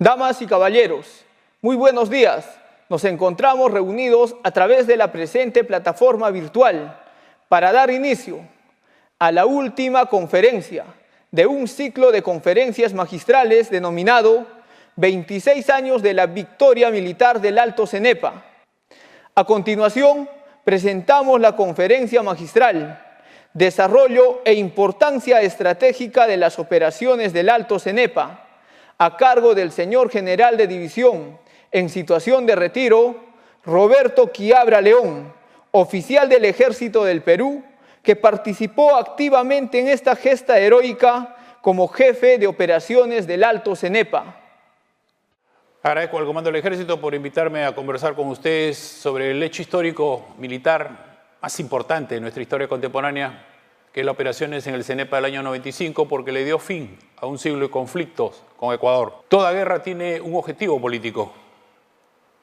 Damas y caballeros, muy buenos días. Nos encontramos reunidos a través de la presente plataforma virtual para dar inicio a la última conferencia de un ciclo de conferencias magistrales denominado 26 años de la victoria militar del Alto Cenepa. A continuación, presentamos la conferencia magistral Desarrollo e importancia estratégica de las operaciones del Alto Cenepa, a cargo del señor general de división en situación de retiro, Roberto Quiabra León, oficial del Ejército del Perú, que participó activamente en esta gesta heroica como jefe de operaciones del Alto Cenepa. Agradezco al Comando del Ejército por invitarme a conversar con ustedes sobre el hecho histórico militar más importante de nuestra historia contemporánea, que es las operaciones en el Cenepa del año 95, porque le dio fin a un siglo de conflictos con Ecuador. Toda guerra tiene un objetivo político,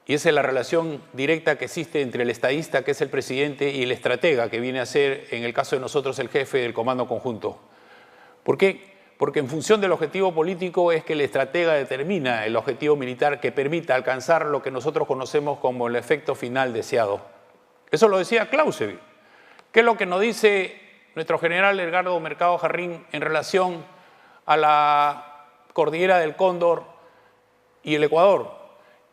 y esa es la relación directa que existe entre el estadista, que es el presidente, y el estratega, que viene a ser, en el caso de nosotros, el jefe del comando conjunto. ¿Por qué? Porque en función del objetivo político es que el estratega determina el objetivo militar que permita alcanzar lo que nosotros conocemos como el efecto final deseado. Eso lo decía Clausewitz. ¿Qué es lo que nos dice nuestro general Edgardo Mercado Jarrín en relación a la cordillera del Cóndor y el Ecuador?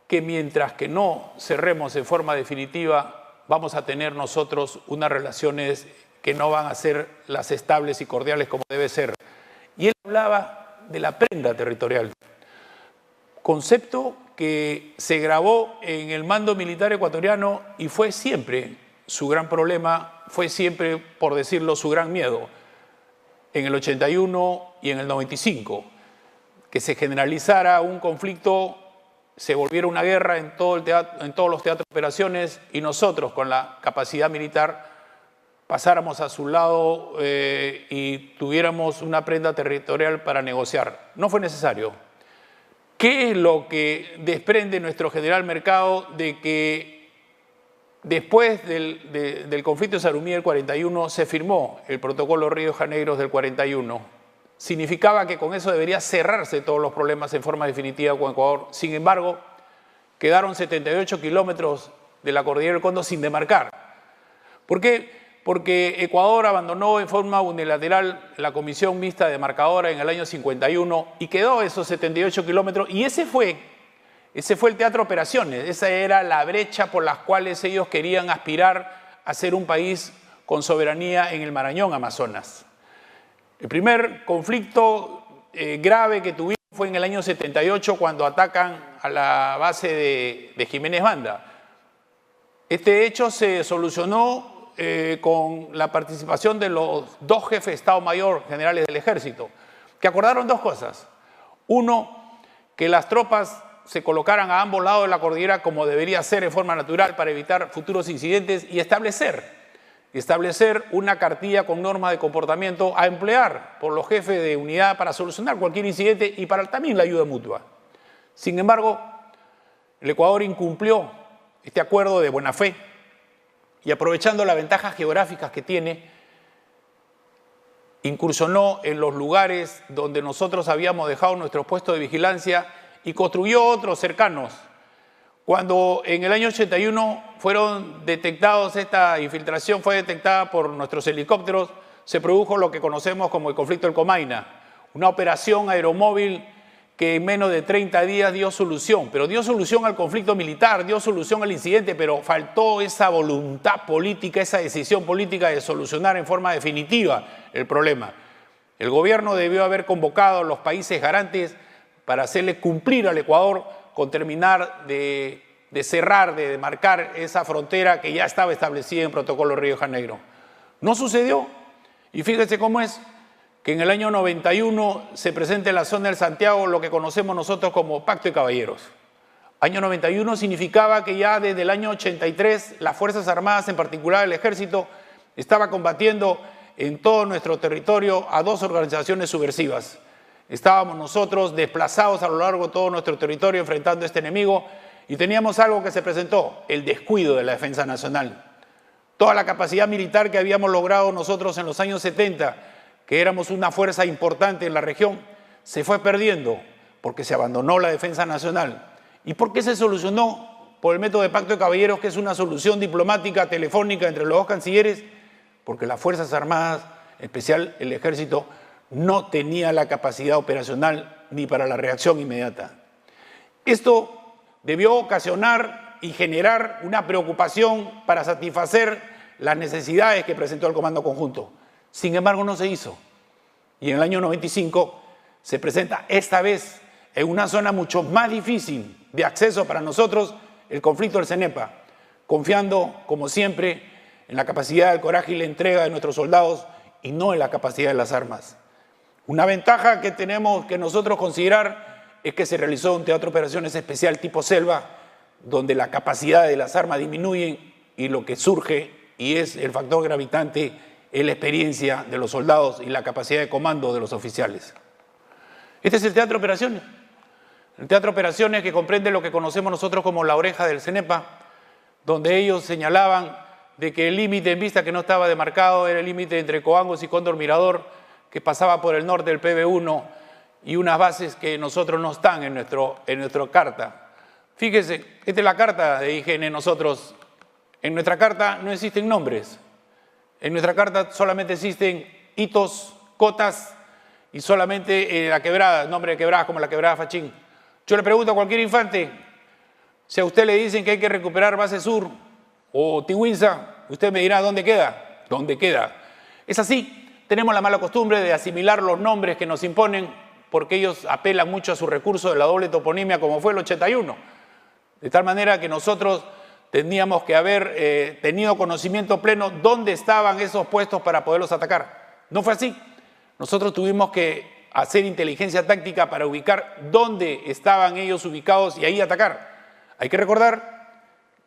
Que mientras que no cerremos en forma definitiva, vamos a tener nosotros unas relaciones que no van a ser las estables y cordiales como debe ser. Y él hablaba de la prenda territorial, concepto que se grabó en el mando militar ecuatoriano y fue siempre su gran problema, fue siempre, por decirlo, su gran miedo, en el 81 y en el 95, que se generalizara un conflicto, se volviera una guerra en todos los teatros de operaciones y nosotros, con la capacidad militar, pasáramos a su lado y tuviéramos una prenda territorial para negociar. No fue necesario. ¿Qué es lo que desprende nuestro general Mercado de que después del conflicto de Sarumí del 41 se firmó el protocolo Río de Janeiro del 41? Significaba que con eso debería cerrarse todos los problemas en forma definitiva con Ecuador. Sin embargo, quedaron 78 kilómetros de la cordillera del Cóndor sin demarcar. ¿Por qué? Porque Ecuador abandonó en forma unilateral la comisión mixta demarcadora en el año 51 y quedó esos 78 kilómetros y ese fue el teatro de operaciones, esa era la brecha por las cuales ellos querían aspirar a ser un país con soberanía en el Marañón, Amazonas. El primer conflicto grave que tuvimos fue en el año 78 cuando atacan a la base de Jiménez Banda. Este hecho se solucionó con la participación de los dos jefes de Estado Mayor generales del Ejército, que acordaron dos cosas. Uno, que las tropas se colocaran a ambos lados de la cordillera como debería ser en forma natural para evitar futuros incidentes y establecer una cartilla con normas de comportamiento a emplear por los jefes de unidad para solucionar cualquier incidente y para también la ayuda mutua. Sin embargo, el Ecuador incumplió este acuerdo de buena fe y aprovechando las ventajas geográficas que tiene, incursionó en los lugares donde nosotros habíamos dejado nuestros puestos de vigilancia y construyó otros cercanos. Cuando en el año 81 fueron detectados, esta infiltración fue detectada por nuestros helicópteros, se produjo lo que conocemos como el conflicto del Comaina, una operación aeromóvil que en menos de 30 días dio solución, pero dio solución al conflicto militar, dio solución al incidente, pero faltó esa voluntad política, esa decisión política de solucionar en forma definitiva el problema. El gobierno debió haber convocado a los países garantes para hacerle cumplir al Ecuador con terminar de cerrar, de demarcar esa frontera que ya estaba establecida en el protocolo Río de Janeiro. No sucedió, y fíjense cómo es que en el año 91 se presenta en la zona del Santiago lo que conocemos nosotros como Pacto de Caballeros. Año 91 significaba que ya desde el año 83 las Fuerzas Armadas, en particular el Ejército, estaba combatiendo en todo nuestro territorio a dos organizaciones subversivas. Estábamos nosotros desplazados a lo largo de todo nuestro territorio enfrentando a este enemigo y teníamos algo que se presentó, el descuido de la defensa nacional. Toda la capacidad militar que habíamos logrado nosotros en los años 70, que éramos una fuerza importante en la región, se fue perdiendo porque se abandonó la defensa nacional. ¿Y por qué se solucionó por el método de pacto de caballeros, que es una solución diplomática telefónica entre los dos cancilleres? Porque las Fuerzas Armadas, en especial el Ejército, no tenía la capacidad operacional ni para la reacción inmediata. Esto debió ocasionar y generar una preocupación para satisfacer las necesidades que presentó el Comando Conjunto. Sin embargo, no se hizo. Y en el año 95 se presenta esta vez en una zona mucho más difícil de acceso para nosotros, el conflicto del Cenepa, confiando, como siempre, en la capacidad, el coraje y la entrega de nuestros soldados y no en la capacidad de las armas. Una ventaja que tenemos que nosotros considerar es que se realizó un teatro de operaciones especial tipo selva, donde la capacidad de las armas disminuye y lo que surge y es el factor gravitante es la experiencia de los soldados y la capacidad de comando de los oficiales. Este es el teatro de operaciones. El teatro de operaciones que comprende lo que conocemos nosotros como la oreja del Cenepa, donde ellos señalaban de que el límite en vista que no estaba demarcado era el límite entre Coangos y Cóndor Mirador, que pasaba por el norte del PB1 y unas bases que nosotros no están en nuestra carta. Fíjese, esta es la carta de IGN nosotros. En nuestra carta no existen nombres. En nuestra carta solamente existen hitos, cotas y solamente la quebrada, nombre de quebradas como la quebrada Fachín. Yo le pregunto a cualquier infante, si a usted le dicen que hay que recuperar Base Sur o Tihuinza, usted me dirá ¿dónde queda? ¿Dónde queda? Es así. Tenemos la mala costumbre de asimilar los nombres que nos imponen porque ellos apelan mucho a su recurso de la doble toponimia como fue el 81. De tal manera que nosotros teníamos que haber tenido conocimiento pleno dónde estaban esos puestos para poderlos atacar. No fue así. Nosotros tuvimos que hacer inteligencia táctica para ubicar dónde estaban ellos ubicados y ahí atacar. Hay que recordar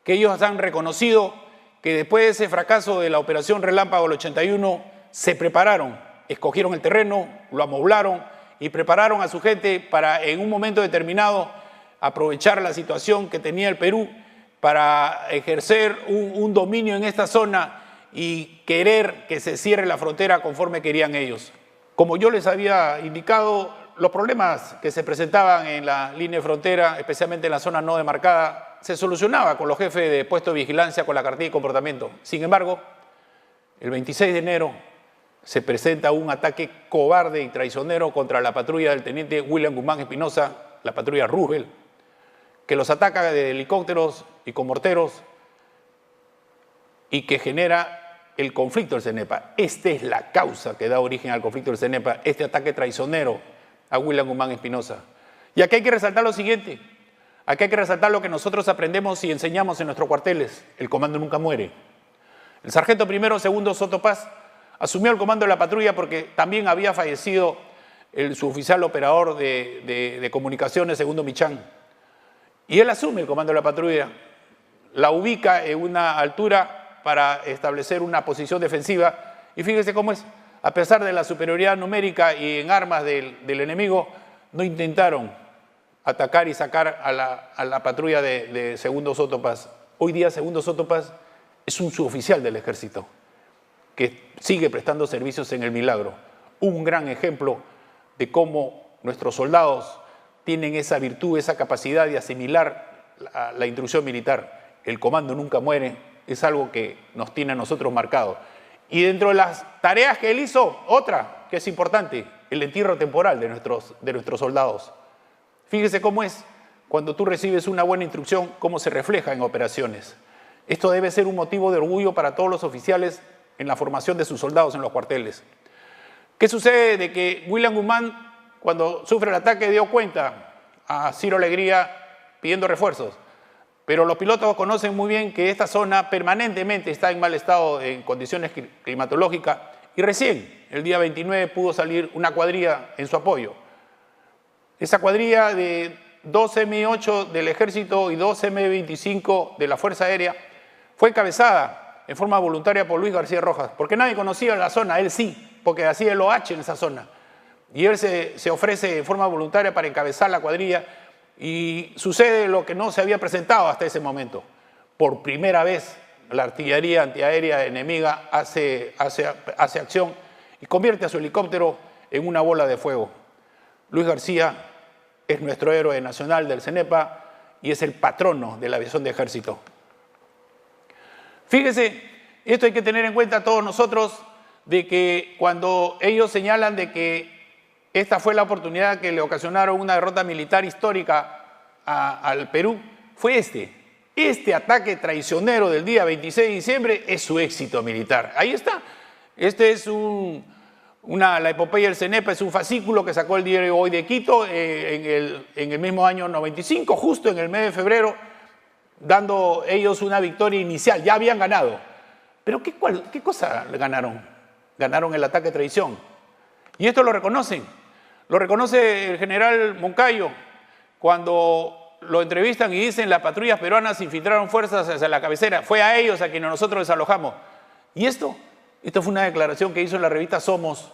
que ellos han reconocido que después de ese fracaso de la operación Relámpago del 81, se prepararon, escogieron el terreno, lo amoblaron y prepararon a su gente para en un momento determinado aprovechar la situación que tenía el Perú para ejercer un dominio en esta zona y querer que se cierre la frontera conforme querían ellos. Como yo les había indicado, los problemas que se presentaban en la línea de frontera, especialmente en la zona no demarcada, se solucionaba con los jefes de puesto de vigilancia, con la cartilla de comportamiento. Sin embargo, el 26 de enero se presenta un ataque cobarde y traicionero contra la patrulla del teniente William Guzmán Espinosa, la patrulla Roosevelt, que los ataca de helicópteros y con morteros y que genera el conflicto del Cenepa. Esta es la causa que da origen al conflicto del Cenepa, este ataque traicionero a William Guzmán Espinosa. Y aquí hay que resaltar lo siguiente, aquí hay que resaltar lo que nosotros aprendemos y enseñamos en nuestros cuarteles: el comando nunca muere. El sargento primero segundo Soto Paz asumió el comando de la patrulla porque también había fallecido el suboficial operador de comunicaciones, segundo Michán. Y él asume el comando de la patrulla, la ubica en una altura para establecer una posición defensiva. Y fíjese cómo es, a pesar de la superioridad numérica y en armas del enemigo, no intentaron atacar y sacar a la patrulla de segundo Soto Paz. Hoy día segundo Soto Paz es un suboficial del ejército que sigue prestando servicios en el Milagro. Un gran ejemplo de cómo nuestros soldados tienen esa virtud, esa capacidad de asimilar la instrucción militar. El comando nunca muere, es algo que nos tiene a nosotros marcado. Y dentro de las tareas que él hizo, otra que es importante, el entierro temporal de nuestros soldados. Fíjese cómo es, cuando tú recibes una buena instrucción, cómo se refleja en operaciones. Esto debe ser un motivo de orgullo para todos los oficiales en la formación de sus soldados en los cuarteles. ¿Qué sucede? De que William Guzmán, cuando sufre el ataque, dio cuenta a Ciro Alegría pidiendo refuerzos. Pero los pilotos conocen muy bien que esta zona permanentemente está en mal estado en condiciones climatológicas y recién, el día 29, pudo salir una cuadrilla en su apoyo. Esa cuadrilla de 2 M8 del Ejército y 2 M25 de la Fuerza Aérea fue encabezada en forma voluntaria por Luis García Rojas, porque nadie conocía la zona, él sí, porque hacía el OH en esa zona. Y él se ofrece en forma voluntaria para encabezar la cuadrilla y sucede lo que no se había presentado hasta ese momento. Por primera vez la artillería antiaérea enemiga hace acción y convierte a su helicóptero en una bola de fuego. Luis García es nuestro héroe nacional del CENEPA y es el patrono de la aviación de ejército. Fíjese, esto hay que tener en cuenta todos nosotros, de que cuando ellos señalan de que esta fue la oportunidad que le ocasionaron una derrota militar histórica al Perú, fue este ataque traicionero del día 26 de diciembre es su éxito militar. Ahí está. Este es la epopeya del CENEPA, es un fascículo que sacó el diario Hoy de Quito en el mismo año 95, justo en el mes de febrero, dando ellos una victoria inicial. Ya habían ganado. Pero ¿qué cosa ganaron? Ganaron el ataque traición. Y esto lo reconocen. Lo reconoce el general Moncayo cuando lo entrevistan y dicen: las patrullas peruanas infiltraron fuerzas hacia la cabecera. Fue a ellos a quienes nosotros desalojamos. Y esto fue una declaración que hizo en la revista Somos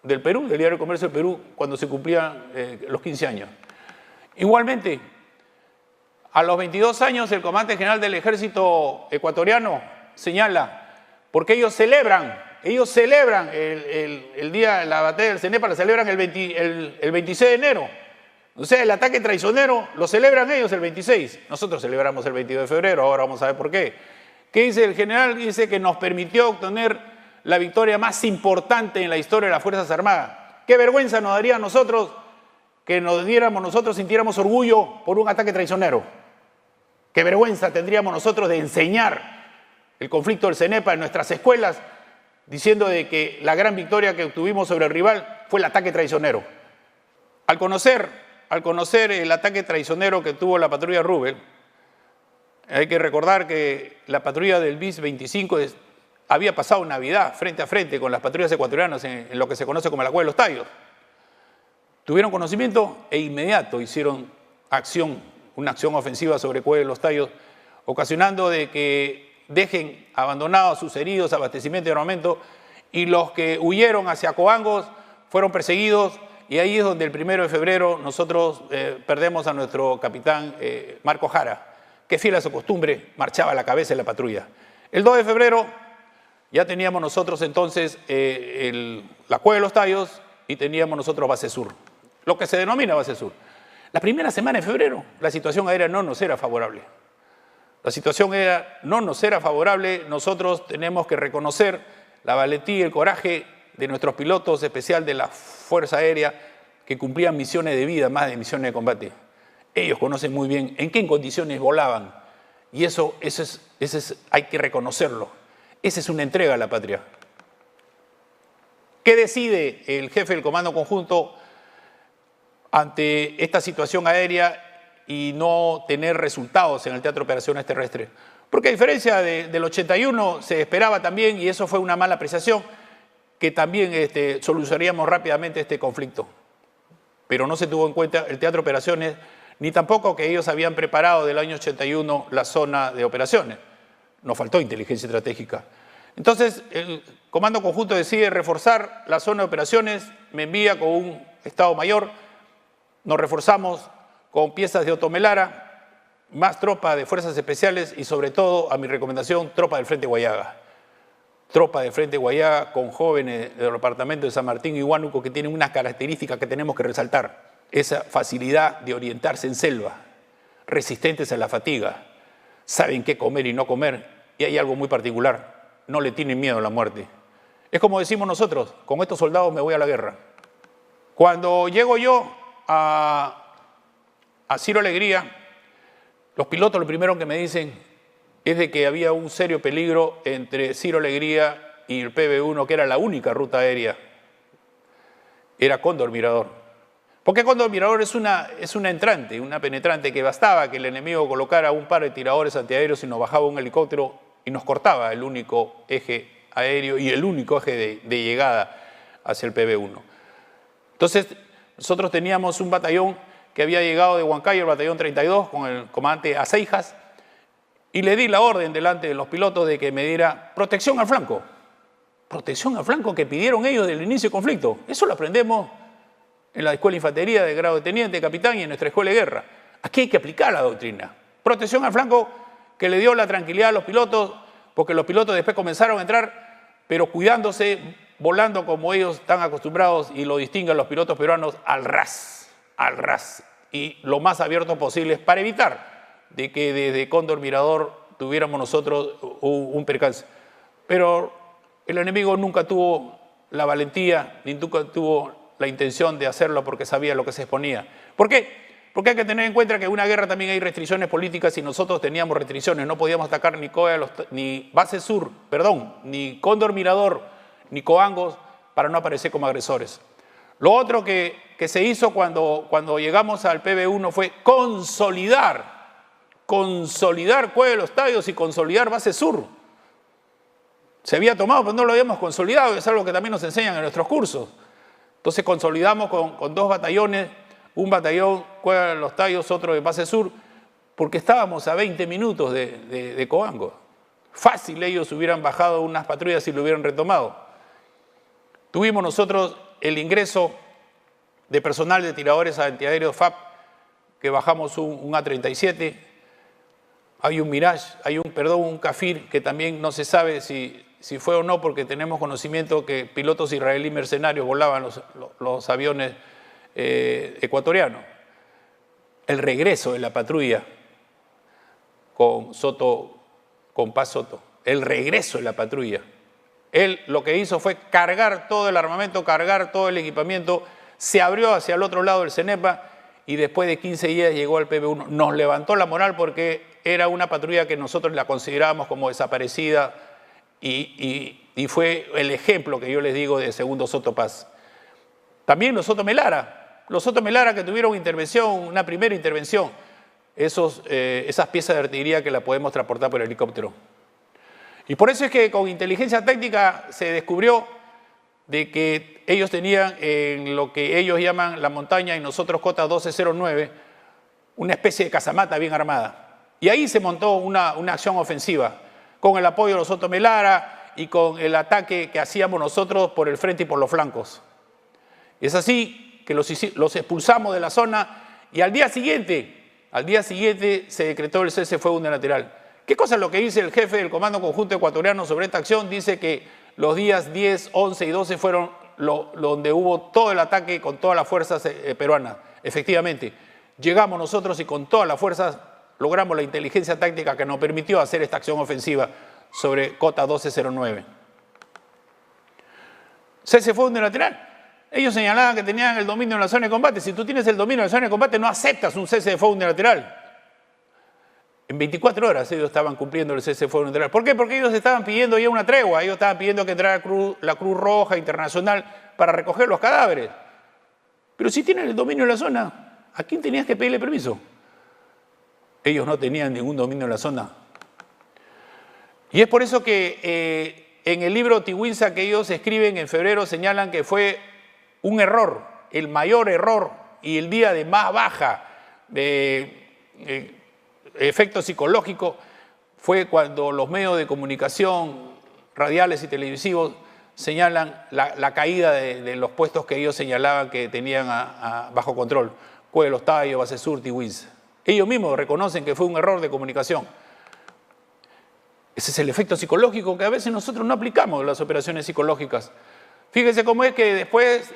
del Perú, del Diario de Comercio del Perú, cuando se cumplían los 15 años. Igualmente, a los 22 años, el comandante general del ejército ecuatoriano señala, porque ellos celebran el día de la batalla del CENEPA, la celebran el 26 de enero. O sea, el ataque traicionero lo celebran ellos el 26. Nosotros celebramos el 22 de febrero, ahora vamos a ver por qué. ¿Qué dice el general? Dice que nos permitió obtener la victoria más importante en la historia de las Fuerzas Armadas. Qué vergüenza nos daría a nosotros que sintiéramos orgullo por un ataque traicionero. Qué vergüenza tendríamos nosotros de enseñar el conflicto del CENEPA en nuestras escuelas, diciendo de que la gran victoria que obtuvimos sobre el rival fue el ataque traicionero. Al conocer el ataque traicionero que tuvo la patrulla Rubel, hay que recordar que la patrulla del BIS 25 había pasado Navidad frente a frente con las patrullas ecuatorianas en lo que se conoce como la Cueva de los Tallos. Tuvieron conocimiento e inmediato hicieron una acción ofensiva sobre Cueva de los Tallos, ocasionando de que dejen abandonados a sus heridos, abastecimiento y armamento, y los que huyeron hacia Coangos fueron perseguidos, y ahí es donde el 1 de febrero nosotros perdemos a nuestro capitán Marco Jara, que fiel a su costumbre marchaba a la cabeza de la patrulla. El 2 de febrero ya teníamos nosotros entonces la Cueva de los Tallos y teníamos nosotros Base Sur, lo que se denomina Base Sur. La primera semana de febrero la situación aérea no nos era favorable. La situación aérea no nos era favorable. Nosotros tenemos que reconocer la valentía y el coraje de nuestros pilotos especial de la Fuerza Aérea que cumplían misiones de vida más de misiones de combate. Ellos conocen muy bien en qué condiciones volaban y eso hay que reconocerlo. Esa es una entrega a la patria. ¿Qué decide el jefe del Comando Conjunto ante esta situación aérea y no tener resultados en el Teatro de Operaciones Terrestres? Porque a diferencia del 81 se esperaba también, y eso fue una mala apreciación, que también solucionaríamos rápidamente este conflicto. Pero no se tuvo en cuenta el Teatro de Operaciones, ni tampoco que ellos habían preparado del año 81 la zona de operaciones. Nos faltó inteligencia estratégica. Entonces, el Comando Conjunto decide reforzar la zona de operaciones, me envía con un Estado Mayor, nos reforzamos con piezas de Otomelara, más tropa de fuerzas especiales y sobre todo, a mi recomendación, tropa del Frente Guayaga. Tropa del Frente Guayaga con jóvenes del departamento de San Martín y Huánuco que tienen una característica que tenemos que resaltar. Esa facilidad de orientarse en selva, resistentes a la fatiga, saben qué comer y no comer, y hay algo muy particular, no le tienen miedo a la muerte. Es como decimos nosotros, con estos soldados me voy a la guerra. Cuando llego yo a Ciro Alegría, los pilotos lo primero que me dicen es de que había un serio peligro entre Ciro Alegría y el PB1, que era la única ruta aérea, era Cóndor Mirador. Porque Cóndor Mirador es una entrante, una penetrante, que bastaba que el enemigo colocara un par de tiradores antiaéreos y nos bajaba un helicóptero y nos cortaba el único eje aéreo y el único eje de llegada hacia el PB1. Entonces, nosotros teníamos un batallón que había llegado de Huancayo, el batallón 32, con el comandante Aceijas, y le di la orden delante de los pilotos de que me diera protección al flanco. Protección al flanco que pidieron ellos del inicio del conflicto. Eso lo aprendemos en la Escuela de Infantería de grado de teniente, capitán y en nuestra Escuela de Guerra. Aquí hay que aplicar la doctrina. Protección al flanco que le dio la tranquilidad a los pilotos, porque los pilotos después comenzaron a entrar, pero cuidándose, volando como ellos están acostumbrados y lo distinguen los pilotos peruanos al ras, y lo más abiertos posibles para evitar de que desde Cóndor Mirador tuviéramos nosotros un percance. Pero el enemigo nunca tuvo la valentía ni nunca tuvo la intención de hacerlo porque sabía lo que se exponía. ¿Por qué? Porque hay que tener en cuenta que en una guerra también hay restricciones políticas y nosotros teníamos restricciones. No podíamos atacar ni Base Sur, ni Cóndor Mirador, ni Coangos para no aparecer como agresores. Lo otro que se hizo cuando llegamos al PB1 fue consolidar Cueva de los Tallos y consolidar Base Sur. Se había tomado, pero no lo habíamos consolidado, es algo que también nos enseñan en nuestros cursos. Entonces consolidamos con 2 batallones, un batallón Cueva de los Tallos, otro de Base Sur, porque estábamos a 20 minutos de Coango. Fácil ellos hubieran bajado unas patrullas y lo hubieran retomado. Tuvimos nosotros el ingreso de personal de tiradores antiaéreos FAP, que bajamos un A-37, hay un Mirage, hay un Kafir, que también no se sabe si fue o no, porque tenemos conocimiento que pilotos israelíes mercenarios volaban los aviones ecuatorianos. El regreso de la patrulla con Paz Soto, el regreso de la patrulla. Él lo que hizo fue cargar todo el armamento, cargar todo el equipamiento, se abrió hacia el otro lado del CENEPA y después de 15 días llegó al PB1. Nos levantó la moral porque era una patrulla que nosotros la considerábamos como desaparecida y fue el ejemplo que yo les digo de segundo Soto Paz. También los Soto Melara que tuvieron una primera intervención, esas piezas de artillería que la podemos transportar por helicóptero. Y por eso es que con inteligencia táctica se descubrió de que ellos tenían en lo que ellos llaman la montaña y nosotros cota 1209, una especie de casamata bien armada. Y ahí se montó una acción ofensiva con el apoyo de los Soto Melara y con el ataque que hacíamos nosotros por el frente y por los flancos. Es así que los expulsamos de la zona y al día siguiente se decretó el cese de fuego unilateral. ¿Qué cosa es lo que dice el jefe del Comando Conjunto Ecuatoriano sobre esta acción? Dice que los días 10, 11 y 12 fueron donde hubo todo el ataque con todas las fuerzas peruanas. Efectivamente, llegamos nosotros y con todas las fuerzas logramos la inteligencia táctica que nos permitió hacer esta acción ofensiva sobre cota 1209. Cese fue unilateral. Ellos señalaban que tenían el dominio de la zona de combate. Si tú tienes el dominio de la zona de combate, no aceptas un cese de fuego unilateral. En 24 horas ellos estaban cumpliendo el cese de fuego unilateral. ¿Por qué? Porque ellos estaban pidiendo ya una tregua. Ellos estaban pidiendo que entrara la Cruz Roja Internacional para recoger los cadáveres. Pero si tienen el dominio de la zona, ¿a quién tenías que pedirle permiso? Ellos no tenían ningún dominio de la zona. Y es por eso que en el libro Tiwinsa que ellos escriben en febrero señalan que fue un error, el mayor error y el día de más baja de efecto psicológico fue cuando los medios de comunicación radiales y televisivos señalan la caída de los puestos que ellos señalaban que tenían bajo control. Cueva de los Tallos, Base Sur, Tiwinsa. Ellos mismos reconocen que fue un error de comunicación. Ese es el efecto psicológico que a veces nosotros no aplicamos en las operaciones psicológicas. Fíjense cómo es que después,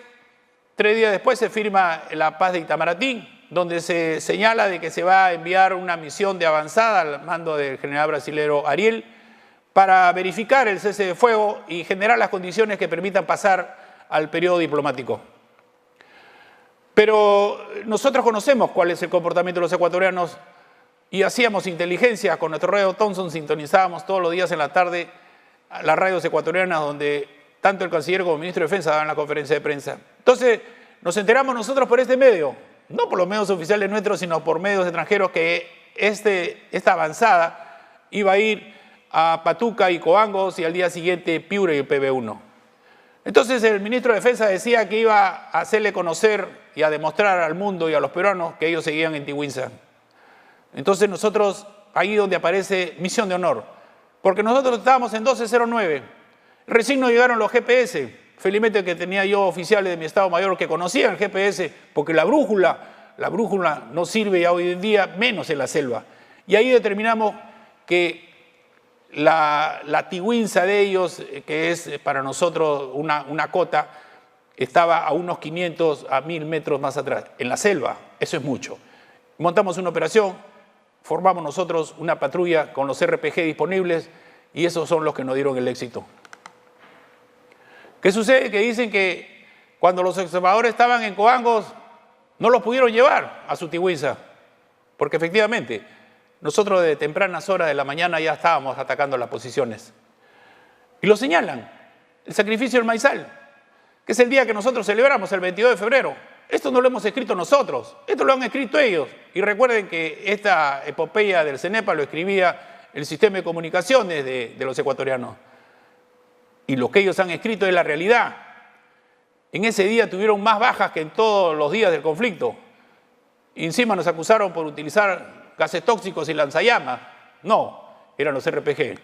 3 días después, se firma la paz de Itamaraty, donde se señala de que se va a enviar una misión de avanzada al mando del general brasilero Ariel para verificar el cese de fuego y generar las condiciones que permitan pasar al periodo diplomático. Pero nosotros conocemos cuál es el comportamiento de los ecuatorianos y hacíamos inteligencia con nuestro radio Thompson, sintonizábamos todos los días en la tarde las radios ecuatorianas donde tanto el canciller como el ministro de Defensa daban la conferencia de prensa. Entonces nos enteramos nosotros por este medio, no por los medios oficiales nuestros, sino por medios extranjeros que esta avanzada iba a ir a Patuca y Coangos y al día siguiente Piura y el PB1. Entonces el ministro de Defensa decía que iba a hacerle conocer y a demostrar al mundo y a los peruanos que ellos seguían en Tiwinsa. Entonces nosotros, ahí donde aparece misión de honor, porque nosotros estábamos en 1209, recién nos llegaron los GPS, felizmente que tenía yo oficiales de mi Estado Mayor que conocían el GPS, porque la brújula no sirve ya hoy en día, menos en la selva. Y ahí determinamos que la Tiwinsa de ellos, que es para nosotros una cota, estaba a unos 500 a 1000 metros más atrás, en la selva, eso es mucho. montamos una operación, formamos nosotros una patrulla con los RPG disponibles y esos son los que nos dieron el éxito. ¿Qué sucede? Que dicen que cuando los observadores estaban en Coangos no los pudieron llevar a Sutihuiza, porque efectivamente nosotros de tempranas horas de la mañana ya estábamos atacando las posiciones. Y lo señalan, el sacrificio del maizal, que es el día que nosotros celebramos, el 22 de febrero. Esto no lo hemos escrito nosotros, esto lo han escrito ellos. Y recuerden que esta epopeya del CENEPA lo escribía el sistema de comunicaciones de los ecuatorianos. Y lo que ellos han escrito es la realidad. En ese día tuvieron más bajas que en todos los días del conflicto. Y encima nos acusaron por utilizar gases tóxicos y lanzallamas. No, eran los RPG.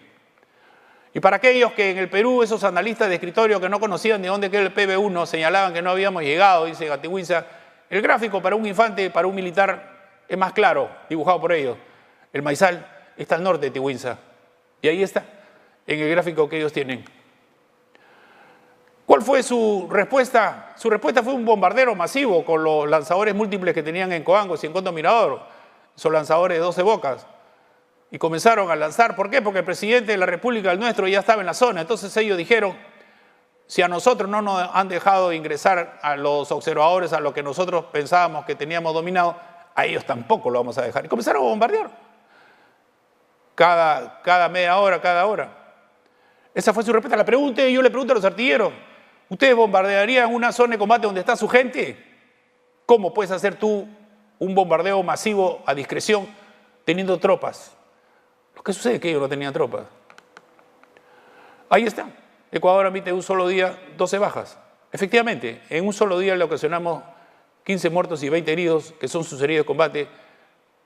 Y para aquellos que en el Perú, esos analistas de escritorio que no conocían de dónde queda el PB1, señalaban que no habíamos llegado, dice Gatiguiza, el gráfico para un infante, para un militar, es más claro, dibujado por ellos. El maizal está al norte de Tihuinza. Y ahí está, en el gráfico que ellos tienen. ¿Cuál fue su respuesta? Su respuesta fue un bombardero masivo con los lanzadores múltiples que tenían en Coangos y en Condo Mirador, esos lanzadores de 12 bocas. Y comenzaron a lanzar. ¿Por qué? Porque el presidente de la República, el nuestro, ya estaba en la zona. Entonces ellos dijeron, si a nosotros no nos han dejado ingresar a los observadores a lo que nosotros pensábamos que teníamos dominado, a ellos tampoco lo vamos a dejar. Y comenzaron a bombardear. Cada media hora, cada hora. Esa fue su respuesta. La pregunta, y yo le pregunto a los artilleros, ¿ustedes bombardearían una zona de combate donde está su gente? ¿Cómo puedes hacer tú un bombardeo masivo a discreción teniendo tropas? Lo que sucede es que ellos no tenían tropas. Ahí está. Ecuador admite un solo día 12 bajas. Efectivamente, en un solo día le ocasionamos 15 muertos y 20 heridos, que son sus heridos de combate,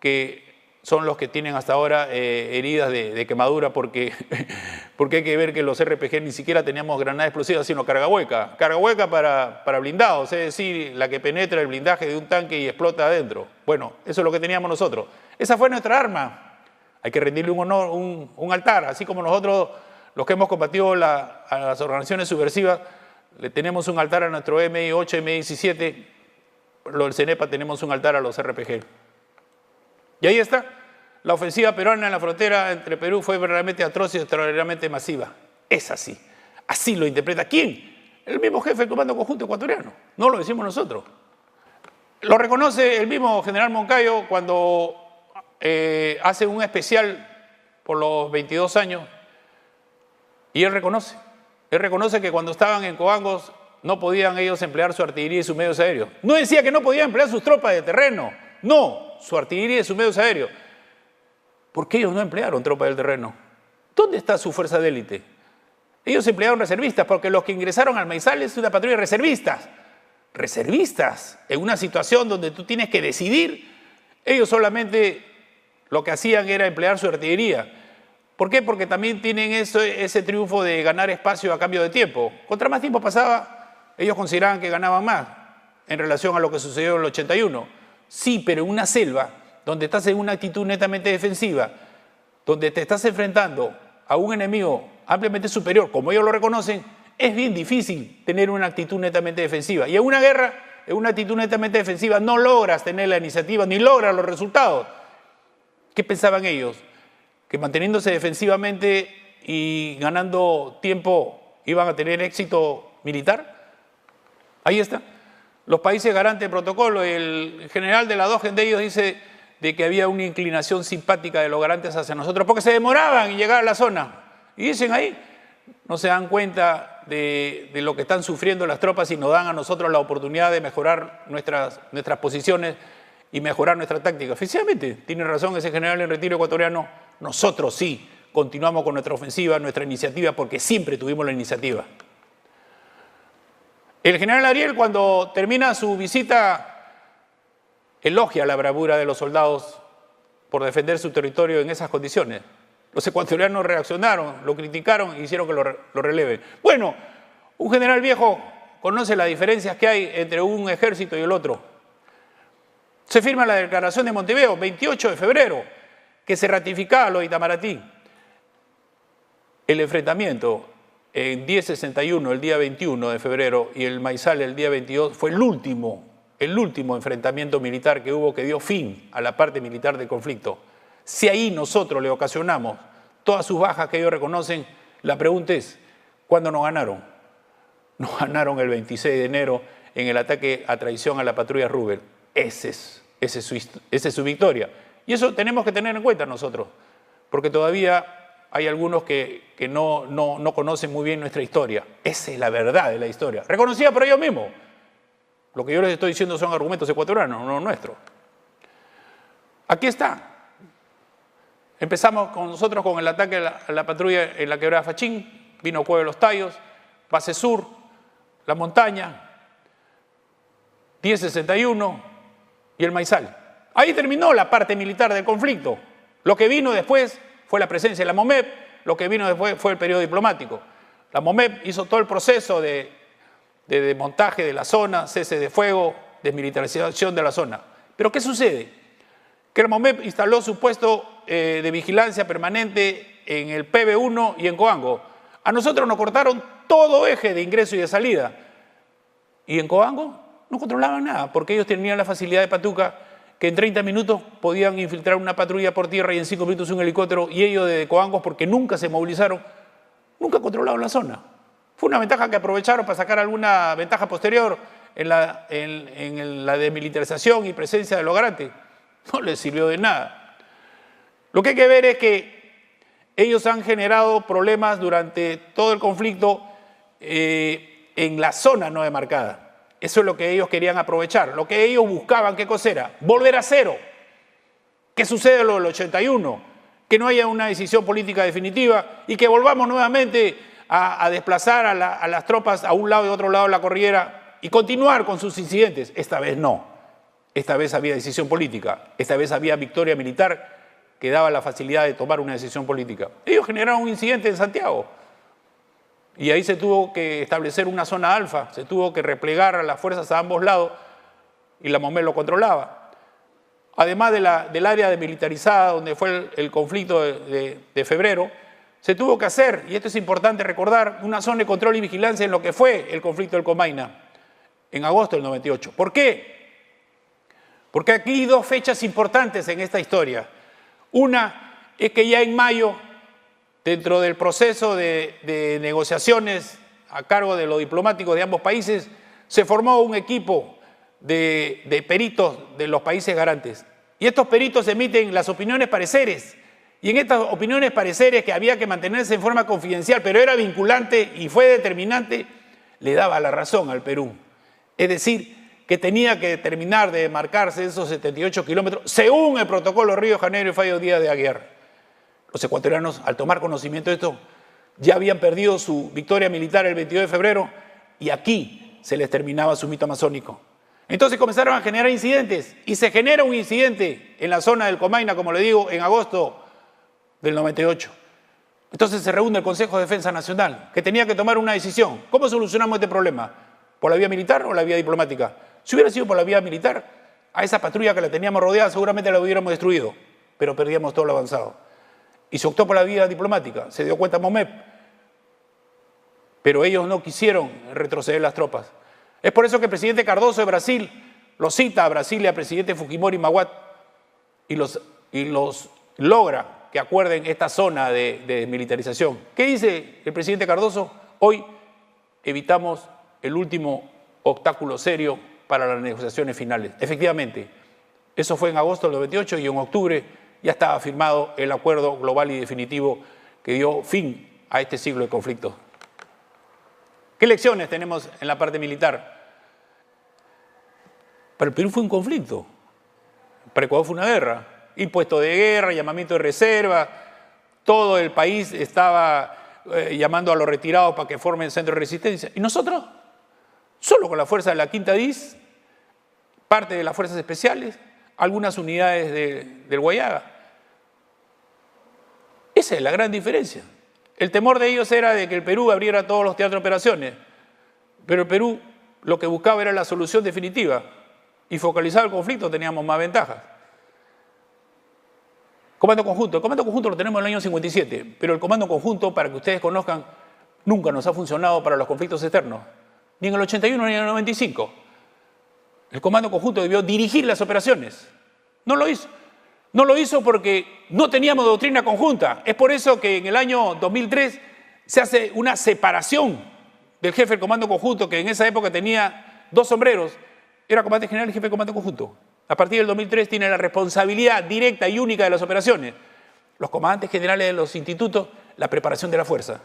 que son los que tienen hasta ahora heridas de quemadura, porque hay que ver que los RPG ni siquiera teníamos granadas explosivas, sino carga hueca. Carga hueca para blindados, es decir, la que penetra el blindaje de un tanque y explota adentro. Bueno, eso es lo que teníamos nosotros. Esa fue nuestra arma. Hay que rendirle un honor, un altar, así como nosotros, los que hemos combatido a las organizaciones subversivas, le tenemos un altar a nuestro MI8, MI17, lo del CENEPA tenemos un altar a los RPG. Y ahí está, la ofensiva peruana en la frontera entre Perú fue verdaderamente atroz y extraordinariamente masiva. Es así, así lo interpreta. ¿Quién? El mismo jefe del Comando Conjunto Ecuatoriano, no lo decimos nosotros. Lo reconoce el mismo general Moncayo cuando hace un especial por los 22 años y él reconoce que cuando estaban en Coangos no podían ellos emplear su artillería y sus medios aéreos. No decía que no podían emplear sus tropas de terreno, no, su artillería y sus medios aéreos. ¿Por qué ellos no emplearon tropas del terreno? ¿Dónde está su fuerza de élite? Ellos emplearon reservistas, porque los que ingresaron al Maizal es una patrulla de reservistas. Reservistas, en una situación donde tú tienes que decidir, ellos solamente lo que hacían era emplear su artillería. ¿Por qué? Porque también tienen ese triunfo de ganar espacio a cambio de tiempo. Contra más tiempo pasaba, ellos consideraban que ganaban más en relación a lo que sucedió en el 81. Sí, pero en una selva donde estás en una actitud netamente defensiva, donde te estás enfrentando a un enemigo ampliamente superior, como ellos lo reconocen, es bien difícil tener una actitud netamente defensiva. Y en una guerra, en una actitud netamente defensiva, no logras tener la iniciativa ni logras los resultados. ¿Qué pensaban ellos? ¿Que manteniéndose defensivamente y ganando tiempo iban a tener éxito militar? Ahí está. Los países garantes del protocolo, el general de la DOGEN de ellos dice de que había una inclinación simpática de los garantes hacia nosotros porque se demoraban en llegar a la zona. Y dicen ahí, no se dan cuenta de lo que están sufriendo las tropas y nos dan a nosotros la oportunidad de mejorar nuestras posiciones y mejorar nuestra táctica. Efectivamente, tiene razón ese general en retiro ecuatoriano, nosotros sí continuamos con nuestra ofensiva, nuestra iniciativa, porque siempre tuvimos la iniciativa. El general Ariel, cuando termina su visita, elogia la bravura de los soldados por defender su territorio en esas condiciones. Los ecuatorianos reaccionaron, lo criticaron y hicieron que lo releve. Bueno, un general viejo conoce las diferencias que hay entre un ejército y el otro. Se firma la declaración de Montevideo, 28 de febrero, que se ratificaba lo de Itamaraty. El enfrentamiento en 1061, el día 21 de febrero, y el Maizal el día 22, fue el último el último enfrentamiento militar que hubo que dio fin a la parte militar del conflicto, si ahí nosotros le ocasionamos todas sus bajas que ellos reconocen, la pregunta es, ¿cuándo nos ganaron? Nos ganaron el 26 de enero en el ataque a traición a la patrulla Rubel. Esa es su victoria. Y eso tenemos que tener en cuenta nosotros, porque todavía hay algunos que no conocen muy bien nuestra historia. Esa es la verdad de la historia, reconocida por ellos mismos. Lo que yo les estoy diciendo son argumentos ecuatorianos, no nuestros. Aquí está. Empezamos nosotros con el ataque a la patrulla en la quebrada Fachín, vino Cueva de los Tallos, Base Sur, La Montaña, 1061 y el Maizal. Ahí terminó la parte militar del conflicto. Lo que vino después fue la presencia de la MOMEP, lo que vino después fue el periodo diplomático. La MOMEP hizo todo el proceso de desmontaje de la zona, cese de fuego, desmilitarización de la zona. Pero ¿qué sucede? Que la MOMEP instaló su puesto de vigilancia permanente en el PB1 y en Coango. A nosotros nos cortaron todo eje de ingreso y de salida. Y en Coango no controlaban nada, porque ellos tenían la facilidad de Patuca, que en 30 minutos podían infiltrar una patrulla por tierra y en 5 minutos un helicóptero, y ellos de Coangos, porque nunca se movilizaron, nunca controlaron la zona. Fue una ventaja que aprovecharon para sacar alguna ventaja posterior en la desmilitarización y presencia de Logrante. No les sirvió de nada. Lo que hay que ver es que ellos han generado problemas durante todo el conflicto en la zona no demarcada. Eso es lo que ellos querían aprovechar. Lo que ellos buscaban, ¿qué cosa era? Volver a cero. ¿Qué sucede lo del 81? Que no haya una decisión política definitiva y que volvamos nuevamente a desplazar a las tropas a un lado y otro lado de la cordillera y continuar con sus incidentes. Esta vez no. Esta vez había decisión política. Esta vez había victoria militar que daba la facilidad de tomar una decisión política. Ellos generaron un incidente en Santiago. Y ahí se tuvo que establecer una zona alfa, se tuvo que replegar a las fuerzas a ambos lados y la MOMEP lo controlaba. Además del área desmilitarizada donde fue el conflicto de febrero, se tuvo que hacer, y esto es importante recordar, una zona de control y vigilancia en lo que fue el conflicto del Comaina en agosto del 98. ¿Por qué? Porque aquí hay dos fechas importantes en esta historia. Una es que ya en mayo, dentro del proceso de negociaciones a cargo de los diplomáticos de ambos países, se formó un equipo de peritos de los países garantes. Y estos peritos emiten las opiniones pareceres. Y en estas opiniones pareceres, que había que mantenerse en forma confidencial, pero era vinculante y fue determinante, le daba la razón al Perú. Es decir, que tenía que terminar de marcarse esos 78 kilómetros según el protocolo Río de Janeiro y Fallo Díaz de Aguirre. Los ecuatorianos, al tomar conocimiento de esto, ya habían perdido su victoria militar el 22 de febrero y aquí se les terminaba su mito amazónico. Entonces comenzaron a generar incidentes y se genera un incidente en la zona del Comaina, como le digo, en agosto del 98. Entonces se reúne el Consejo de Defensa Nacional, que tenía que tomar una decisión. ¿Cómo solucionamos este problema? ¿Por la vía militar o la vía diplomática? Si hubiera sido por la vía militar, a esa patrulla que la teníamos rodeada seguramente la hubiéramos destruido, pero perdíamos todo lo avanzado. Y se optó por la vía diplomática, se dio cuenta MOMEP, pero ellos no quisieron retroceder las tropas. Es por eso que el presidente Cardoso de Brasil lo cita a Brasil y al presidente Fujimori Maguad y los logra que acuerden esta zona de militarización. ¿Qué dice el presidente Cardoso? Hoy evitamos el último obstáculo serio para las negociaciones finales. Efectivamente, eso fue en agosto del 98 y en octubre ya estaba firmado el acuerdo global y definitivo que dio fin a este siglo de conflicto. ¿Qué lecciones tenemos en la parte militar? Para el Perú fue un conflicto, para Ecuador fue una guerra, impuesto de guerra, llamamiento de reserva, todo el país estaba llamando a los retirados para que formen centros de resistencia. ¿Y nosotros? Solo con la fuerza de la Quinta DIS, parte de las fuerzas especiales, algunas unidades del Guayaga. Esa es la gran diferencia. El temor de ellos era de que el Perú abriera todos los teatros de operaciones, pero el Perú lo que buscaba era la solución definitiva y focalizado el conflicto teníamos más ventajas. Comando conjunto. El comando conjunto lo tenemos en el año 57, pero el comando conjunto, para que ustedes conozcan, nunca nos ha funcionado para los conflictos externos, ni en el 81 ni en el 95. El Comando Conjunto debió dirigir las operaciones. No lo hizo. No lo hizo porque no teníamos doctrina conjunta. Es por eso que en el año 2003 se hace una separación del jefe del Comando Conjunto, que en esa época tenía 2 sombreros. Era comandante general y jefe del Comando Conjunto. A partir del 2003 tiene la responsabilidad directa y única de las operaciones. Los comandantes generales de los institutos, la preparación de la fuerza.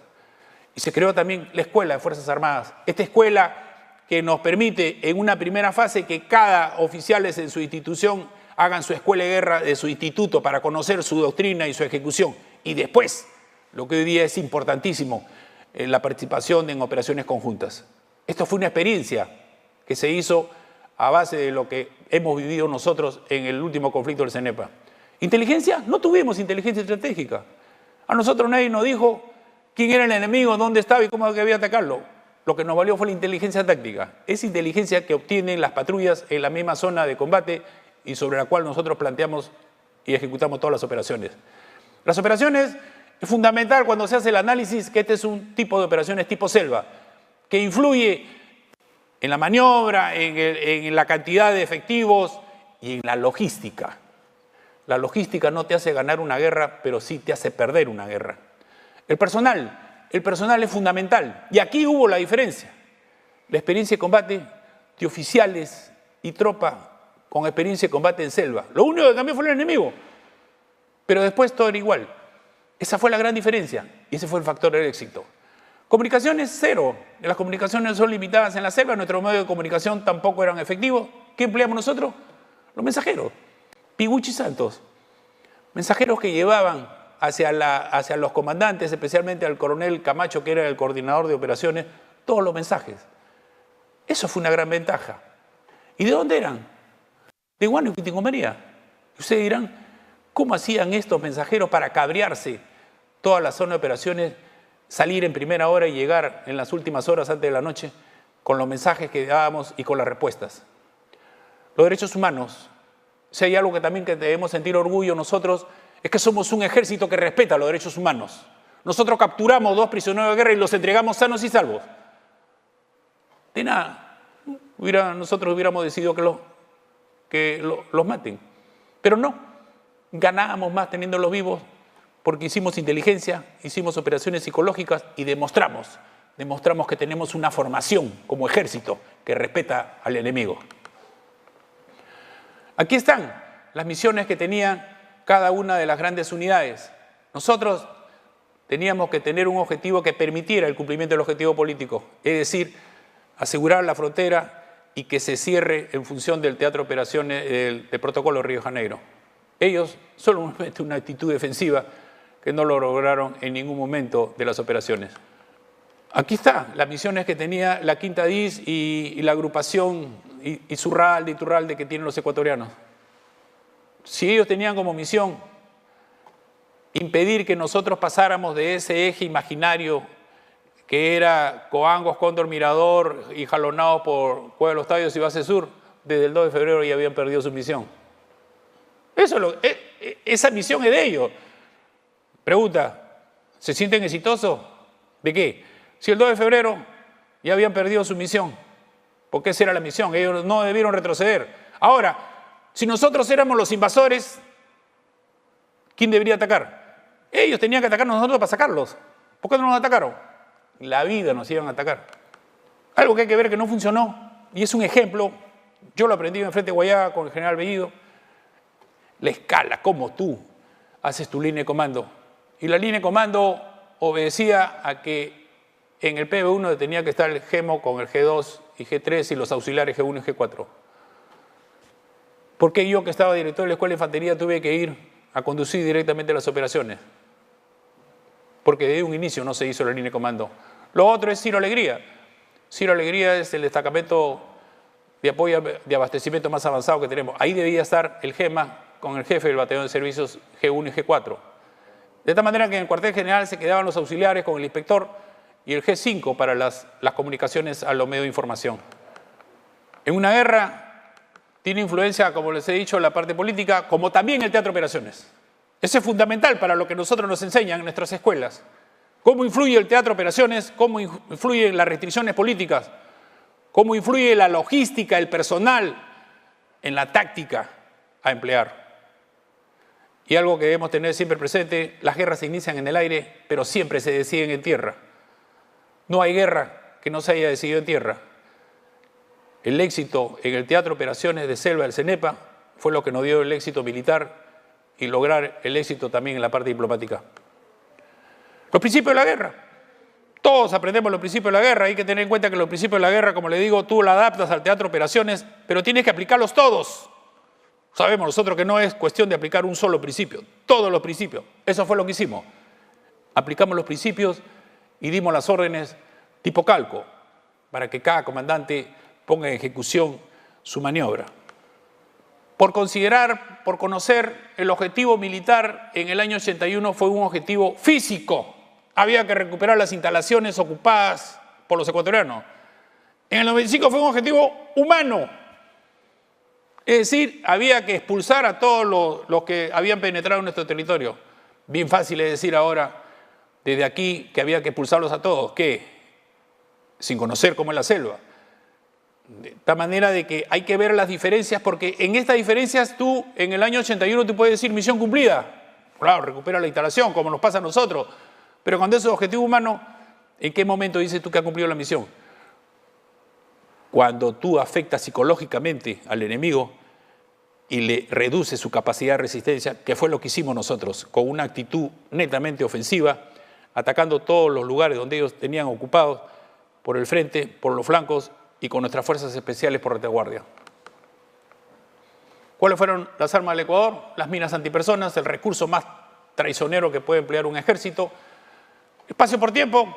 Y se creó también la Escuela de Fuerzas Armadas. Esta escuela que nos permite en una primera fase que cada oficial en su institución hagan su escuela de guerra de su instituto para conocer su doctrina y su ejecución. Y después, lo que hoy día es importantísimo, la participación en operaciones conjuntas. Esto fue una experiencia que se hizo a base de lo que hemos vivido nosotros en el último conflicto del CENEPA. ¿Inteligencia? No tuvimos inteligencia estratégica. A nosotros nadie nos dijo quién era el enemigo, dónde estaba y cómo había atacarlo. Lo que nos valió fue la inteligencia táctica. Esa inteligencia que obtienen las patrullas en la misma zona de combate y sobre la cual nosotros planteamos y ejecutamos todas las operaciones. Las operaciones es fundamental cuando se hace el análisis que este es un tipo de operaciones tipo selva, que influye en la maniobra, en la cantidad de efectivos y en la logística. La logística no te hace ganar una guerra, pero sí te hace perder una guerra. El personal es fundamental. Y aquí hubo la diferencia. La experiencia de combate de oficiales y tropa con experiencia de combate en selva. Lo único que cambió fue el enemigo. Pero después todo era igual. Esa fue la gran diferencia. Y ese fue el factor del éxito. Comunicaciones, cero. Las comunicaciones son limitadas en la selva. Nuestros medios de comunicación tampoco eran efectivos. ¿Qué empleamos nosotros? Los mensajeros. Piguchi Santos. Mensajeros que llevaban hacia los comandantes, especialmente al coronel Camacho, que era el coordinador de operaciones, todos los mensajes. Eso fue una gran ventaja. ¿Y de dónde eran? De Huánuco y Tincomaría. Ustedes dirán, ¿cómo hacían estos mensajeros para cabrearse toda la zona de operaciones, salir en primera hora y llegar en las últimas horas antes de la noche con los mensajes que dábamos y con las respuestas? Los derechos humanos. Si hay algo que también que debemos sentir orgullo nosotros, es que somos un ejército que respeta los derechos humanos. Nosotros capturamos 2 prisioneros de guerra y los entregamos sanos y salvos. De nada. Nosotros hubiéramos decidido que los maten. Pero no. Ganábamos más teniéndolos vivos porque hicimos inteligencia, hicimos operaciones psicológicas y demostramos que tenemos una formación como ejército que respeta al enemigo. Aquí están las misiones que tenía cada una de las grandes unidades. Nosotros teníamos que tener un objetivo que permitiera el cumplimiento del objetivo político, es decir, asegurar la frontera y que se cierre en función del teatro de operaciones del protocolo de Río de Janeiro. Ellos solo una actitud defensiva que no lo lograron en ningún momento de las operaciones. Aquí están las misiones que tenía la Quinta DIS y la agrupación Iturralde que tienen los ecuatorianos. Si ellos tenían como misión impedir que nosotros pasáramos de ese eje imaginario que era Coangos, Cóndor, Mirador y jalonados por Cueva de los Tallos y Base Sur, desde el 2 de febrero ya habían perdido su misión. Esa misión es de ellos. Pregunta, ¿se sienten exitosos? ¿De qué? Si el 2 de febrero ya habían perdido su misión, porque esa era la misión, ellos no debieron retroceder. Ahora, si nosotros éramos los invasores, ¿quién debería atacar? Ellos tenían que atacarnos nosotros para sacarlos. ¿Por qué no nos atacaron? La vida nos iban a atacar. Algo que hay que ver que no funcionó, y es un ejemplo, yo lo aprendí en Frente Guayaga con el general Bellido, la escala, cómo tú haces tu línea de comando. Y la línea de comando obedecía a que en el PB1 tenía que estar el GEMO con el G2 y G3 y los auxiliares G1 y G4. ¿Por qué yo, que estaba director de la Escuela de Infantería, tuve que ir a conducir directamente las operaciones? Porque desde un inicio no se hizo la línea de comando. Lo otro es Ciro Alegría. Ciro Alegría es el destacamento de apoyo de abastecimiento más avanzado que tenemos. Ahí debía estar el GEMA con el jefe del batallón de servicios G1 y G4. De tal manera que en el cuartel general se quedaban los auxiliares con el inspector y el G5 para las comunicaciones a los medios de información. En una guerra tiene influencia, como les he dicho, la parte política, como también el teatro de operaciones. Eso es fundamental para lo que nosotros nos enseñan en nuestras escuelas. Cómo influye el teatro de operaciones, cómo influyen las restricciones políticas, cómo influye la logística, el personal, en la táctica a emplear. Y algo que debemos tener siempre presente, las guerras se inician en el aire, pero siempre se deciden en tierra. No hay guerra que no se haya decidido en tierra. El éxito en el Teatro Operaciones de Selva del CENEPA fue lo que nos dio el éxito militar y lograr el éxito también en la parte diplomática. Los principios de la guerra. Todos aprendemos los principios de la guerra. Hay que tener en cuenta que los principios de la guerra, como le digo, tú lo adaptas al Teatro Operaciones, pero tienes que aplicarlos todos. Sabemos nosotros que no es cuestión de aplicar un solo principio, todos los principios. Eso fue lo que hicimos. Aplicamos los principios y dimos las órdenes tipo calco, para que cada comandante ponga en ejecución su maniobra. Por considerar, por conocer, el objetivo militar en el año 81 fue un objetivo físico. Había que recuperar las instalaciones ocupadas por los ecuatorianos. En el 95 fue un objetivo humano. Es decir, había que expulsar a todos los que habían penetrado en nuestro territorio. Bien fácil es decir ahora, desde aquí, que había que expulsarlos a todos. ¿Qué? Sin conocer cómo es la selva. De tal manera de que hay que ver las diferencias, porque en estas diferencias tú, en el año 81, te puedes decir misión cumplida. Claro, recupera la instalación, como nos pasa a nosotros. Pero cuando es objetivo humano, ¿en qué momento dices tú que ha cumplido la misión? Cuando tú afectas psicológicamente al enemigo y le reduces su capacidad de resistencia, que fue lo que hicimos nosotros, con una actitud netamente ofensiva, atacando todos los lugares donde ellos tenían ocupados, por el frente, por los flancos y con nuestras fuerzas especiales por retaguardia. ¿Cuáles fueron las armas del Ecuador? Las minas antipersonas, el recurso más traicionero que puede emplear un ejército. Espacio por tiempo.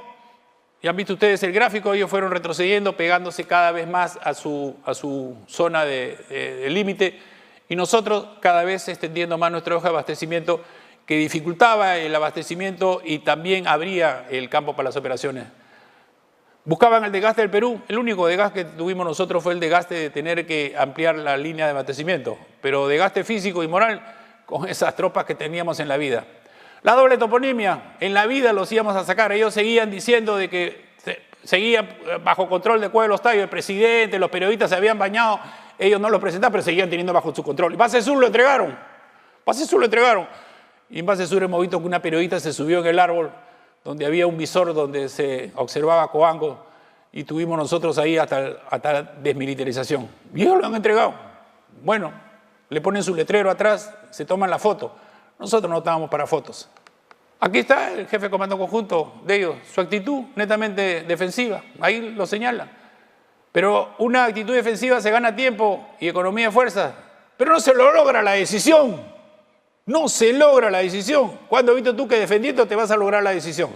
Ya han visto ustedes el gráfico, ellos fueron retrocediendo, pegándose cada vez más a su zona de límite y nosotros cada vez extendiendo más nuestra hoja de abastecimiento que dificultaba el abastecimiento y también abría el campo para las operaciones. Buscaban el desgaste del Perú, el único desgaste que tuvimos nosotros fue el desgaste de tener que ampliar la línea de abastecimiento, pero desgaste físico y moral con esas tropas que teníamos en la vida. La doble toponimia, en la vida los íbamos a sacar. Ellos seguían diciendo de que seguían bajo control de Pueblo Estadio, el presidente, los periodistas se habían bañado, ellos no los presentaban, pero seguían teniendo bajo su control. Base Sur lo entregaron, Base Sur lo entregaron. Y en Base Sur hemos visto que una periodista se subió en el árbol donde había un visor donde se observaba Coango y tuvimos nosotros ahí hasta la desmilitarización. Y ellos lo han entregado. Bueno, le ponen su letrero atrás, se toman la foto. Nosotros no estábamos para fotos. Aquí está el jefe de comando conjunto de ellos, su actitud netamente defensiva, ahí lo señala. Pero una actitud defensiva se gana tiempo y economía de fuerza, pero no se lo logra la decisión. No se logra la decisión. ¿Cuándo has visto tú que defendiendo te vas a lograr la decisión?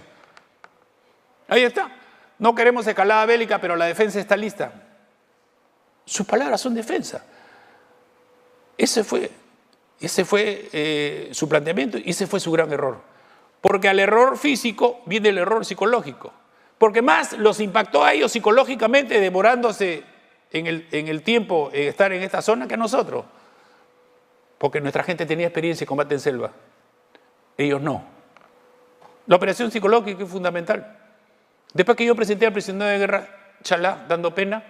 Ahí está. No queremos escalada bélica, pero la defensa está lista. Sus palabras son defensa. Ese fue su planteamiento y ese fue su gran error. Porque al error físico viene el error psicológico. Porque más los impactó a ellos psicológicamente demorándose en el tiempo estar en esta zona que a nosotros. Porque nuestra gente tenía experiencia en combate en selva. Ellos no. La operación psicológica es fundamental. Después que yo presenté al presidente de guerra, Chalá, dando pena,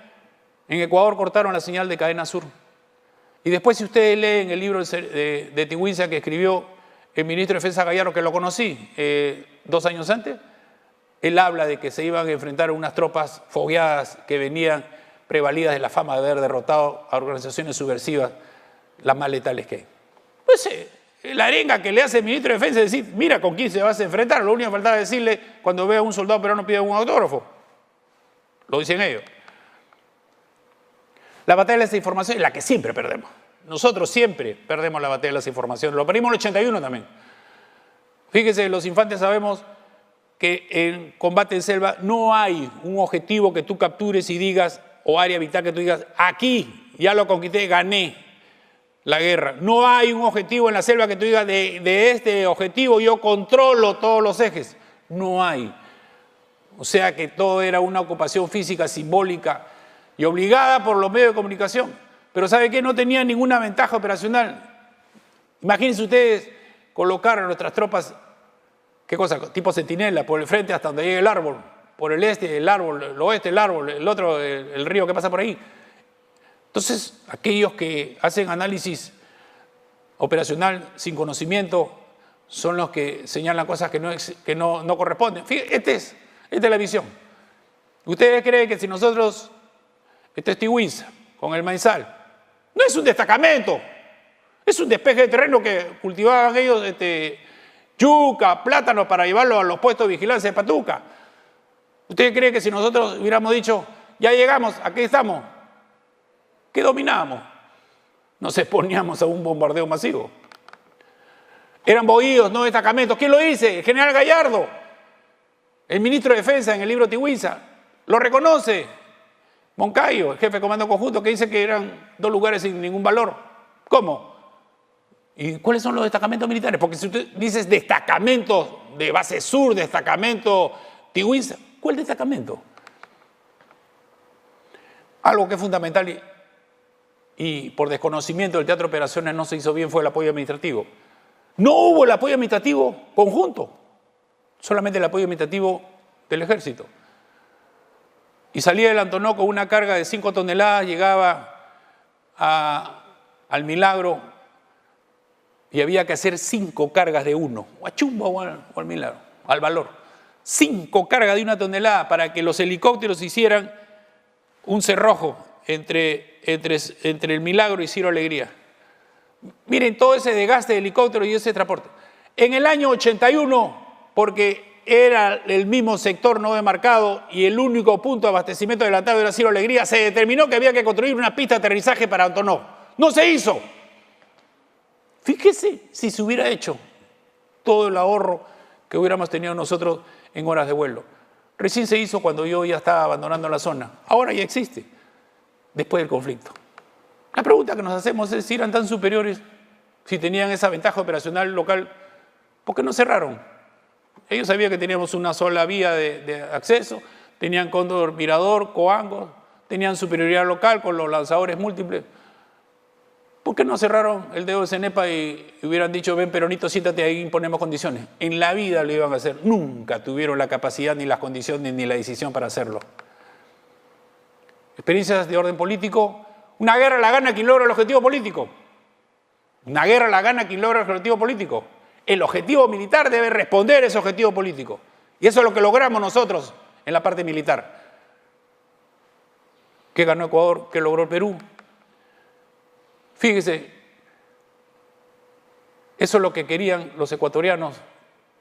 en Ecuador cortaron la señal de cadena sur. Y después, si ustedes leen el libro de Tigüinza que escribió el ministro de Defensa Gallardo, que lo conocí 2 años antes, él habla de que se iban a enfrentar a unas tropas fogueadas que venían prevalidas de la fama de haber derrotado a organizaciones subversivas, las más letales que hay. Pues la arenga que le hace el ministro de Defensa es decir, mira con quién se vas a enfrentar. Lo único que faltaba decirle cuando vea a un soldado peruano pide un autógrafo. Lo dicen ellos. La batalla de la desinformación es la que siempre perdemos. Nosotros siempre perdemos la batalla de la desinformación. Lo perdimos en el 81 también. Fíjense, los infantes sabemos que en combate en selva no hay un objetivo que tú captures y digas, o área vital que tú digas, aquí ya lo conquisté, gané la guerra. No hay un objetivo en la selva que tú digas, de este objetivo yo controlo todos los ejes. No hay. O sea que todo era una ocupación física, simbólica y obligada por los medios de comunicación. Pero ¿sabe qué? No tenía ninguna ventaja operacional. Imagínense ustedes colocar a nuestras tropas, ¿qué cosa? Tipo centinela, por el frente hasta donde llegue el árbol, por el este el árbol, el oeste el árbol, el otro el río que pasa por ahí. Entonces, aquellos que hacen análisis operacional sin conocimiento son los que señalan cosas que no corresponden. Fíjense, esta es la visión. ¿Ustedes creen que si nosotros, este es Tiwisa, con el maizal, no es un destacamento, es un despeje de terreno que cultivaban ellos yuca, plátano para llevarlo a los puestos de vigilancia de Patuca? ¿Ustedes creen que si nosotros hubiéramos dicho, ya llegamos, aquí estamos, ¿qué dominábamos? Nos exponíamos a un bombardeo masivo. Eran bohíos, no destacamentos. ¿Quién lo dice? El general Gallardo, el ministro de Defensa en el libro Tiwisa. Lo reconoce Moncayo, el jefe de comando conjunto, que dice que eran 2 lugares sin ningún valor. ¿Cómo? ¿Y cuáles son los destacamentos militares? Porque si usted dice destacamentos de base sur, destacamento Tiwisa, ¿cuál destacamento? Algo que es fundamental y por desconocimiento del Teatro de Operaciones no se hizo bien fue el apoyo administrativo. No hubo el apoyo administrativo conjunto, solamente el apoyo administrativo del ejército. Y salía el Antonov con una carga de 5 toneladas, llegaba al Milagro y había que hacer 5 cargas de 1, o a Chumbo o al Milagro, al Valor. 5 cargas de 1 tonelada para que los helicópteros hicieran un cerrojo entre el Milagro y Ciro Alegría. Miren todo ese desgaste de helicópteros y ese transporte. En el año 81, porque era el mismo sector no demarcado y el único punto de abastecimiento adelantado era Ciro Alegría, se determinó que había que construir una pista de aterrizaje para Antonov. No se hizo. Fíjese si se hubiera hecho todo el ahorro que hubiéramos tenido nosotros en horas de vuelo. Recién se hizo cuando yo ya estaba abandonando la zona. Ahora ya existe, después del conflicto. La pregunta que nos hacemos es si eran tan superiores, si tenían esa ventaja operacional local, ¿por qué no cerraron? Ellos sabían que teníamos una sola vía de acceso, tenían Cóndor Mirador, Coango, tenían superioridad local con los lanzadores múltiples. ¿Por qué no cerraron el dedo de Cenepa y hubieran dicho, ven Peronito, siéntate ahí, imponemos condiciones? En la vida lo iban a hacer, nunca tuvieron la capacidad, ni las condiciones, ni la decisión para hacerlo. Experiencias de orden político. Una guerra la gana quien logra el objetivo político. Una guerra la gana quien logra el objetivo político. El objetivo militar debe responder a ese objetivo político. Y eso es lo que logramos nosotros en la parte militar. ¿Qué ganó Ecuador? ¿Qué logró el Perú? Fíjese, eso es lo que querían los ecuatorianos.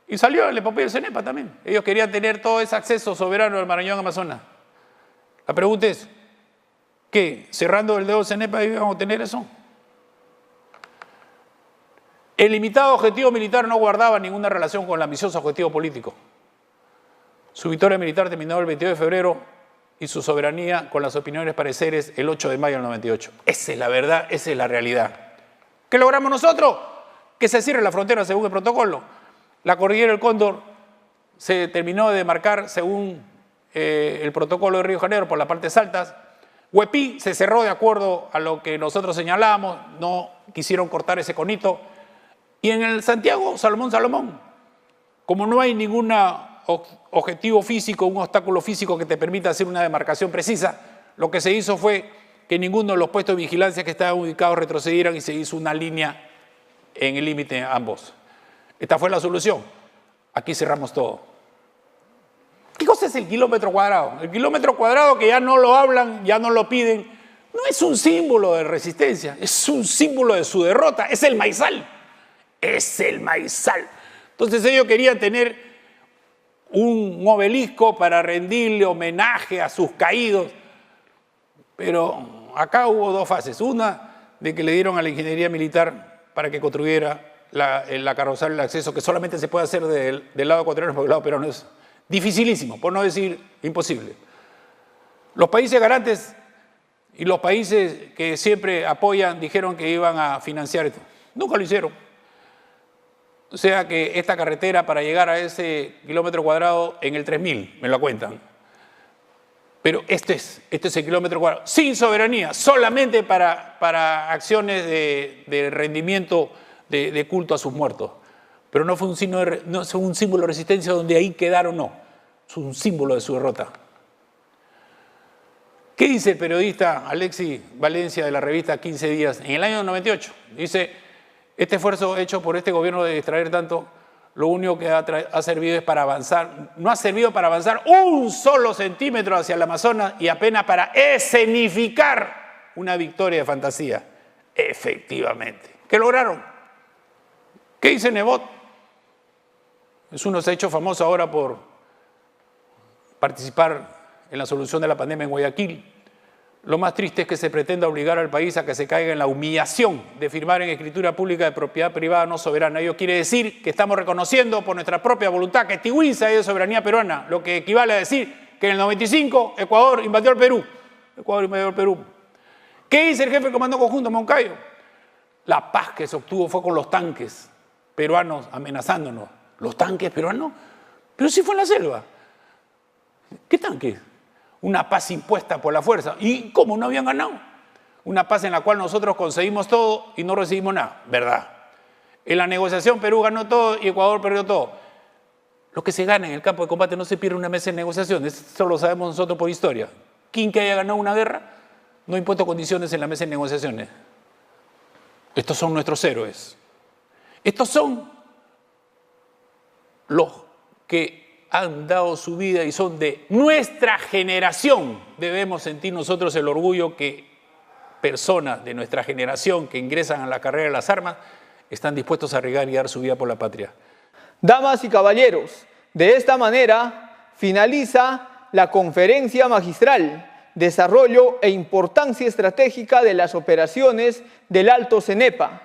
Y salió el epopeya del Cenepa también. Ellos querían tener todo ese acceso soberano al Marañón Amazonas. La pregunta es, ¿qué? ¿Cerrando el dedo del Cenepa íbamos a tener eso? El limitado objetivo militar no guardaba ninguna relación con el ambicioso objetivo político. Su victoria militar terminó el 22 de febrero y su soberanía con las opiniones pareceres el 8 de mayo del 98. Esa es la verdad, esa es la realidad. ¿Qué logramos nosotros? Que se cierre la frontera según el protocolo. La cordillera del Cóndor se terminó de demarcar según el protocolo de Río de Janeiro por las partes altas. Huepí se cerró de acuerdo a lo que nosotros señalábamos, no quisieron cortar ese conito. Y en el Santiago, Salomón, como no hay ningún objetivo físico, un obstáculo físico que te permita hacer una demarcación precisa, lo que se hizo fue que ninguno de los puestos de vigilancia que estaban ubicados retrocedieran y se hizo una línea en el límite ambos. Esta fue la solución. Aquí cerramos todo. ¿Qué cosa es el kilómetro cuadrado? El kilómetro cuadrado, que ya no lo hablan, ya no lo piden, no es un símbolo de resistencia, es un símbolo de su derrota, es el maizal. Es el maizal. Entonces ellos querían tener un obelisco para rendirle homenaje a sus caídos, pero acá hubo 2 fases. Una, de que le dieron a la ingeniería militar para que construyera la carrozal, el acceso, que solamente se puede hacer del lado ecuatoriano, porque el lado peruano es dificilísimo, por no decir imposible. Los países garantes y los países que siempre apoyan dijeron que iban a financiar esto. Nunca lo hicieron. O sea que esta carretera para llegar a ese kilómetro cuadrado en el 3000, me lo cuentan. Pero este es el kilómetro cuadrado, sin soberanía, solamente para acciones de rendimiento de culto a sus muertos. Pero no fue un símbolo de resistencia donde ahí quedaron, no. Es un símbolo de su derrota. ¿Qué dice el periodista Alexis Valencia de la revista 15 Días? En el año 98, dice, este esfuerzo hecho por este gobierno de extraer tanto, lo único que ha servido es para avanzar, no ha servido para avanzar un solo centímetro hacia el Amazonas y apenas para escenificar una victoria de fantasía. Efectivamente. ¿Qué lograron? ¿Qué dice Nebot? Es uno se ha hecho famoso ahora por participar en la solución de la pandemia en Guayaquil. Lo más triste es que se pretenda obligar al país a que se caiga en la humillación de firmar en escritura pública de propiedad privada no soberana. Ello quiere decir que estamos reconociendo por nuestra propia voluntad que Tigüinza es de soberanía peruana, lo que equivale a decir que en el 95 Ecuador invadió el Perú. Ecuador invadió el Perú. ¿Qué dice el jefe del Comando Conjunto, Moncayo? La paz que se obtuvo fue con los tanques peruanos amenazándonos. ¿Los tanques peruanos? Pero sí fue en la selva. ¿Qué tanques? Una paz impuesta por la fuerza. ¿Y cómo no habían ganado? Una paz en la cual nosotros conseguimos todo y no recibimos nada. ¿Verdad? En la negociación Perú ganó todo y Ecuador perdió todo. Lo que se gana en el campo de combate no se pierde una mesa en negociaciones. Eso lo sabemos nosotros por historia. ¿Quién que haya ganado una guerra no ha impuesto condiciones en la mesa de negociaciones? Estos son nuestros héroes. Estos son los que han dado su vida y son de nuestra generación. Debemos sentir nosotros el orgullo que personas de nuestra generación que ingresan a la carrera de las armas están dispuestos a arriesgar y dar su vida por la patria. Damas y caballeros, de esta manera finaliza la conferencia magistral Desarrollo e importancia estratégica de las operaciones del Alto Cenepa.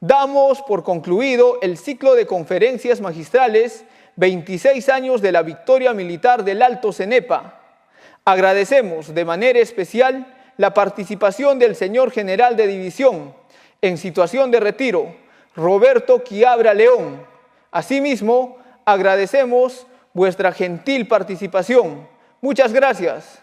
Damos por concluido el ciclo de conferencias magistrales 26 años de la victoria militar del Alto Cenepa. Agradecemos de manera especial la participación del señor general de división en situación de retiro, Roberto Quiabra León. Asimismo, agradecemos vuestra gentil participación. Muchas gracias.